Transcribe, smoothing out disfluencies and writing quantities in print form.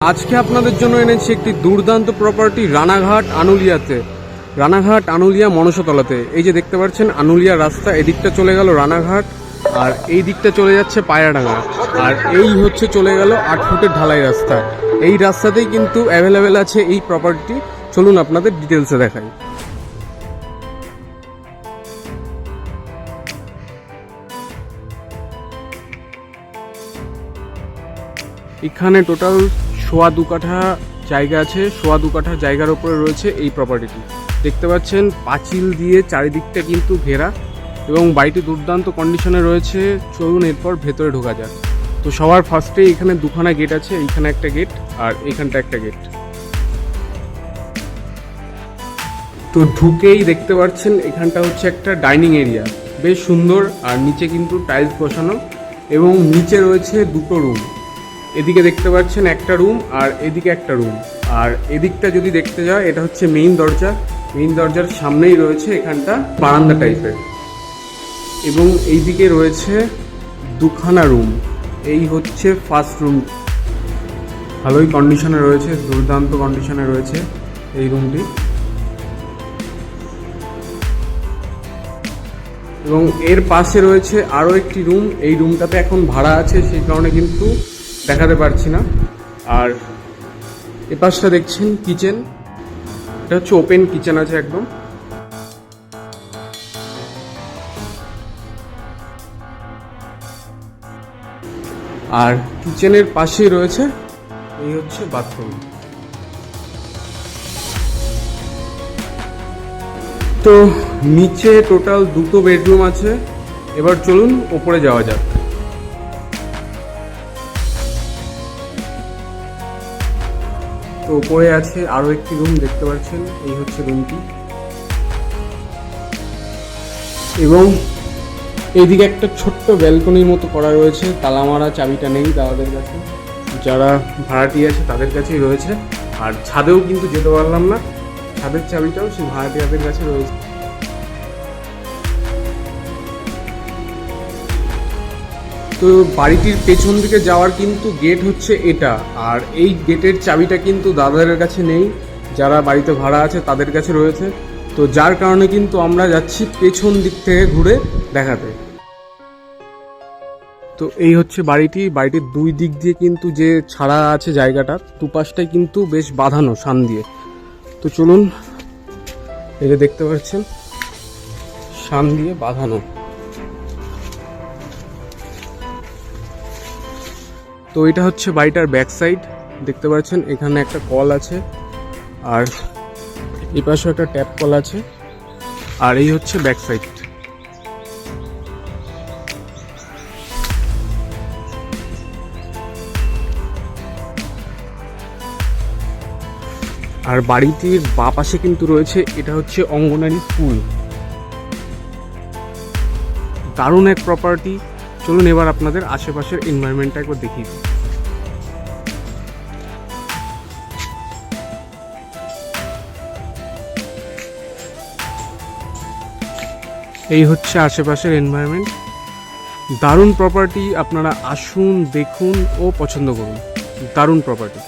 আজকে আপনাদের জন্য এনেছি একটি দুর্দান্ত প্রপার্টি রানাঘাট আনুলিয়াতে। রানাঘাট আনুলিয়া মনসাতলাতে। এই যে দেখতে পাচ্ছেন আনুলিয়া রাস্তা, এদিকটা চলে গেল রানাঘাট আর এই দিকটা চলে যাচ্ছে পায়রাডাঙ্গা, আর এই হচ্ছে চলে গেল 8 ফুটের ঢালাই রাস্তা। এই রাস্তাতেই কিন্তু অ্যাভেলেবেল আছে এই প্রপার্টি। চলুন আপনাদের ডিটেলসে দেখাই। এখানে টোটাল 2.25 কাঠা জায়গা আছে। 2.25 কাঠা জায়গার উপরে রয়েছে এই প্রপার্টিটি। দেখতে পাচ্ছেন পাঁচিল দিয়ে চারিদিকটা কিন্তু ঘেরা এবং বাড়িটি দুর্দান্ত কন্ডিশনে রয়েছে। চলুন এরপর ভেতরে ঢোকা যাক। তো সবার ফার্স্টে এখানে দুখানা গেট আছে, এইখানে একটা গেট আর এইখানটা একটা গেট। তো ঢুকেই দেখতে পাচ্ছেন এখানটা হচ্ছে একটা ডাইনিং এরিয়া, বেশ সুন্দর। আর নিচে কিন্তু টাইলস বসানো এবং নিচে রয়েছে দুটো রুম। এদিকে দেখতে পাচ্ছেন একটা রুম আর এদিকে একটা রুম। আর এদিকটা যদি দেখতে যায়, এটা হচ্ছে মেইন দরজা। মেইন দরজার সামনেই রয়েছে এখানটা বারান্দা টাইপের এবং এইদিকে রয়েছে দুখানা রুম। এই হচ্ছে ফার্স্ট রুম, ভালোই কন্ডিশনে রয়েছে, দুর্দান্ত কন্ডিশনে রয়েছে এই রুমটি। এবং এর পাশে রয়েছে আরও একটি রুম। এই রুমটাতে এখন ভাড়া আছে, সেই কারণে কিন্তু দেখাতে পারছি না। আর এ পাশটা দেখছেন কিচেন, এটা হচ্ছে ওপেন কিচেন আছে একদম। আর কিচেনের পাশেই রয়েছে এই হচ্ছে বাথরুম। তো নিচে টোটাল দুটো বেডরুম আছে। এবার চলুন ওপরে যাওয়া যাক। তো উপরে আছে আরো একটি রুম, দেখতে পাচ্ছেন এই হচ্ছে রুমটি। এবং এইদিকে একটা ছোট্ট ব্যালকনির মতো করা রয়েছে, তালা মারা, চাবিটা নেই দাদাদের কাছে, যারা ভাড়াটি আছে তাদের কাছেই রয়েছে। আর ছাদেও কিন্তু যেতে পারলাম না, ছাদের চাবিটাও সেই ভাড়াটিয়াদের কাছে রয়েছে। তো বাড়িটির পেছন দিকে যাওয়ার কিন্তু গেট হচ্ছে এটা, আর এই গেটের চাবিটা কিন্তু দাদাদের কাছে নেই, যারা বাড়িতে ভাড়া আছে তাদের কাছে রয়েছে। তো যার কারণে কিন্তু আমরা যাচ্ছি পেছন দিক থেকে ঘুরে দেখাতে। তো এই হচ্ছে বাড়িটি। বাড়িটির দুই দিক দিয়ে কিন্তু যে ছাড়া আছে জায়গাটা, দুপাশটাই কিন্তু বেশ বাঁধানো শান দিয়ে। তো চলুন, এই যে দেখতে পাচ্ছেন শান দিয়ে বাঁধানো। তো এটা হচ্ছে বাড়িটার ব্যাক সাইড, দেখতে পাচ্ছেন এখানে একটা কল আছে আর এই পাশে একটা ট্যাপ কল আছে। আর এই হচ্ছে ব্যাক সাইড। আর বাড়িটির বাঁ পাশে কিন্তু রয়েছে, এটা হচ্ছে অঙ্গনারী স্কুল। দারুণ এক প্রপার্টি। চলুন এবার আপনাদের আশেপাশের এনভায়রনমেন্টটা একবার দেখি। এই হচ্ছে আশেপাশের এনভায়রনমেন্ট। দারুণ প্রপার্টি, আপনারা আসুন, দেখুন ও পছন্দ করুন। দারুণ প্রপার্টি।